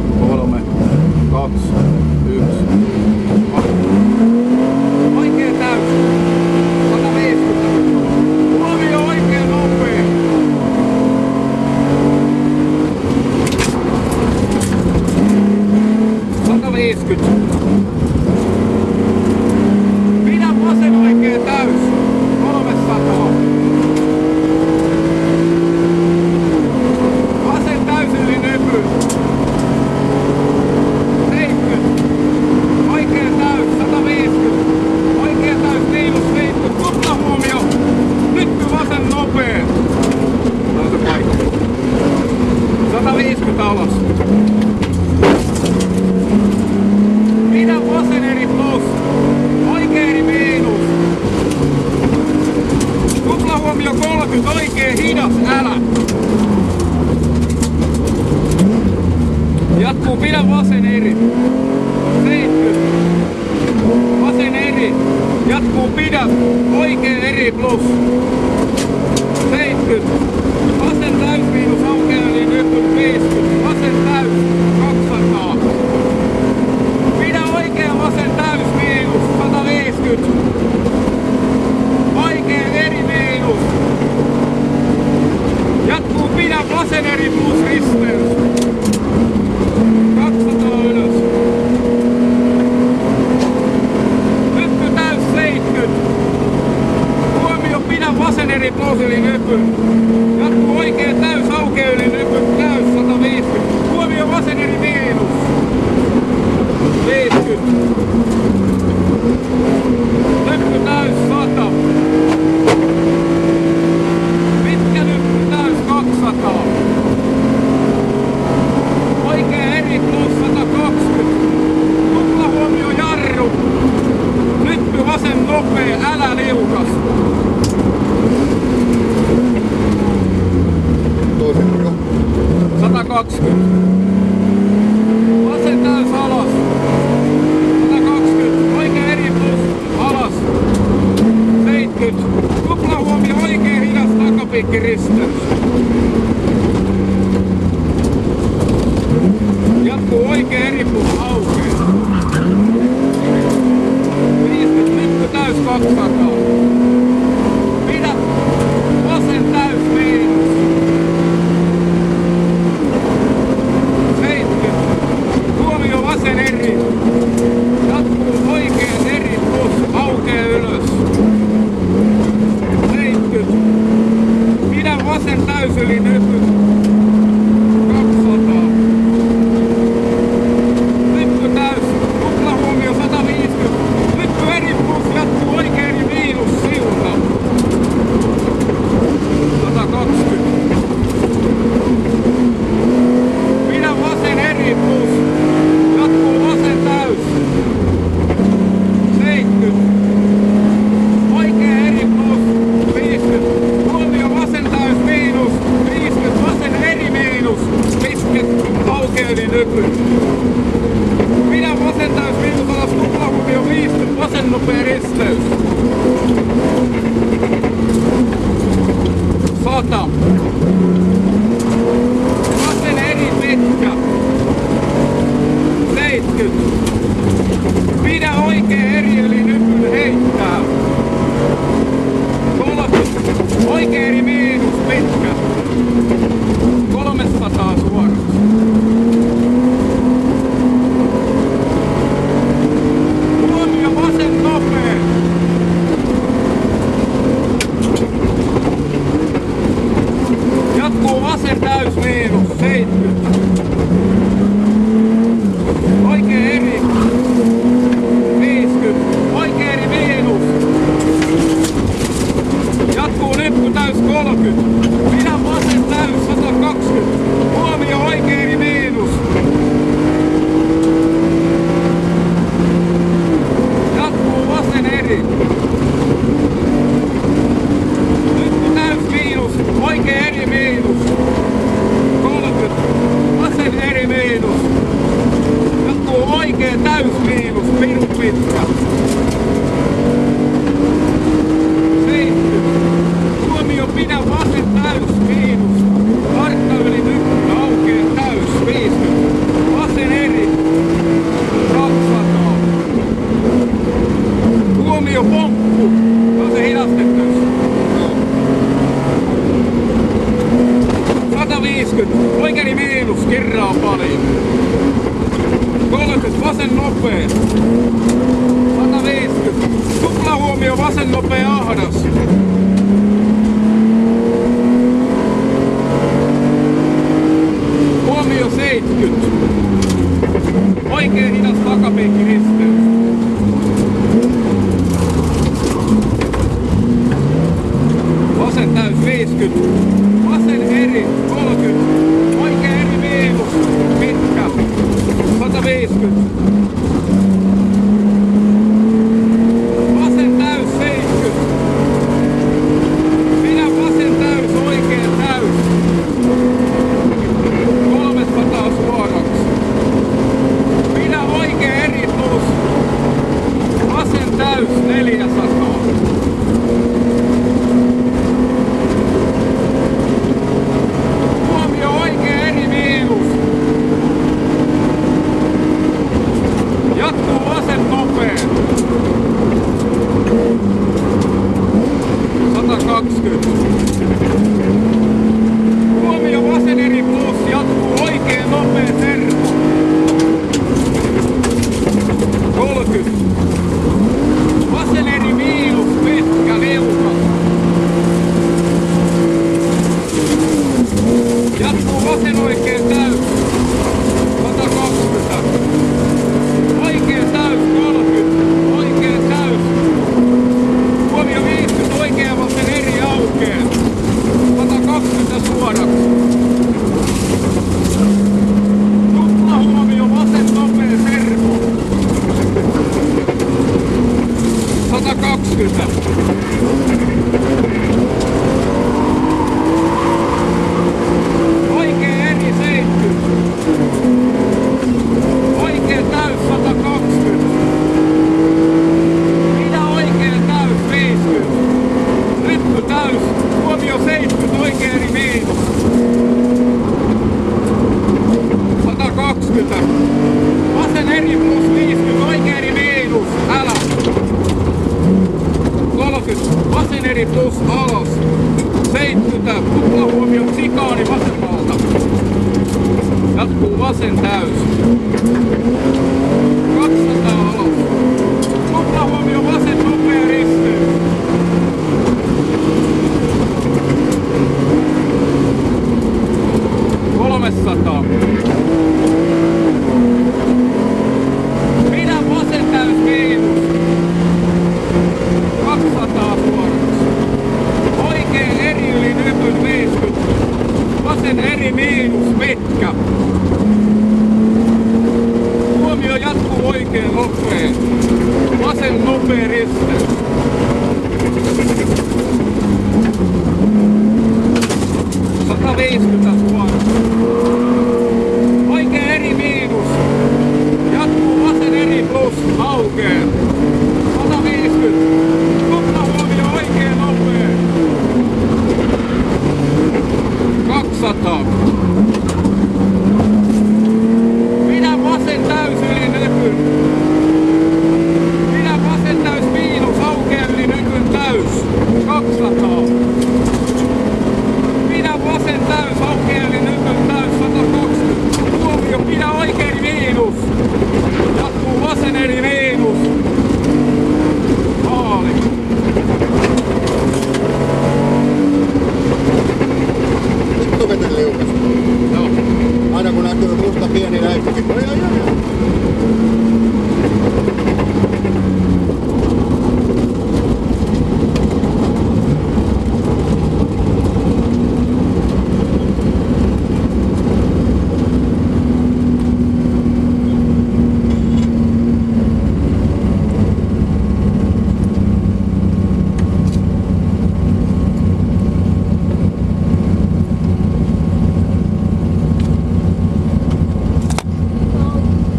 3, 2, 1. Oikein täysin. 150. Huomio oikein nopea. Pidä vasen oikein täys. 300. Vasen täysin yli nypy. 70. Oikein täys. 150. Oikein täys miinus 70. Tupla huomio. Nyppy vasen nopee. Tää on se paikka. 150 alas. Pidä vasen eri plus. Oikein eri miinus. Tupla huomio 30. Oikein hidas. Älä. Jatkuu. Pidä vasen eri. 70. Vasen eri. Jatkuu. Pidä. Oikein eri plus. 70. Vasen täys miinus aukeaa eli nyt 50. Vasen täys 200. Pidä oikein vasen täys miinus 150. Oikein eri miinus. Jatkuu. Pidä vasen eri plus risteys. 200 ylös. Nyppy täys 70. Huomio. Pidä vasen eri plus yli nypy. Jatkuu oikein täys aukeaa yli nypy täys 150. Huomio vasen eri miinus. 50. Nyppy täys 100. Pitkä nyppy täys 200. Oikein eri plus 120. Tupla huomio jarru. Nyppy vasen nopee, älä liukas. Toisen jo. 120. Vasen täys alas. 120. Oikein eri plus alas. 70. Tupla huomio oikein hidas takapiikki risteys. Jatkuu oikein eri plus aukeaa. 50. Nyppy täys 200. Pidä vasen täys miinus. 70. Huomio vasen eri. Jatkuu oikein eri plus aukeaa ylös. 70. Pidä vasen täys yli nypy. 200. Nyppy täys. Tupla huomio 150. Nyppy eri plus jatkuu oikein eri miinus siulta. 120. Pidä vasen eri plus. Jatkuu vasen täys. 70. Oikein eri plus. 50. Huomio vasen täys miinus. 50. Vasen eri miinus. 50. Aukeaa yli nypy. Pidä vasen täys miinus alas. Tupla huomio 50. Vasen nopea risteys. 100. Vasen eri pitkä. 70. Pidä oikein eri eli nypyn heittää. 30. Oikein eri miinus pitkä. 300 suoraksi. Huomio vasen nopea. Jatkuu vasen täys miinus 70. Oikein eri 50. Oikein eri miinus. Jatkuu nyppy täys 30. Pidä vasen täys 120. Huomio oikein nopea. 150. Tuplahuomio vasen nopea ahdas. Huomio 70. Oikein hidas takapenkkiristeys. Vasen täys 50. Vasen eri 30. Oikein eri miinus. Pitkä. 150. Vasen täys 70. Pidä vasen täys, oikein täys. 300 suoraksi. Pidä oikein eri plus. Vasen täys 400. Huomio oikein eri miinus. Jatkuu vasen nopea. 120. Huomio vasen eri plus. Jatkuu oikein nopea servo. 30. Vasen eri miinus. Pitkä liukas. Jatkuu vasen oikein täys. 120. Oikein täys 30. Oikein täys. Huomio 50. Oikein vasen eri aukee. 120 suoraksi. Tuplahuomio vasen nopea servo. 120. Oikein eri 70. Oikein täys 120. Pidä oikein täys 50. Rytmy täys. Huomio 70. Oikein eri miinus. 120. Vasen eri plus 50. Oikein eri miinus. Älä. 30. Vasen eri plus alas. 70. Tuplahuomio sikaani vasemmalta. Jatkuu vasen täys. 200 alas. Tuplahuomio vasen nopea risteys. 300. Pidä vasen täys miinus. 200 suoraksi. Oikein eri yli nypyn 50. Vasen eri miinus pitkä. Huomio jatkuu oikein nopea. Vasen nopea risteys.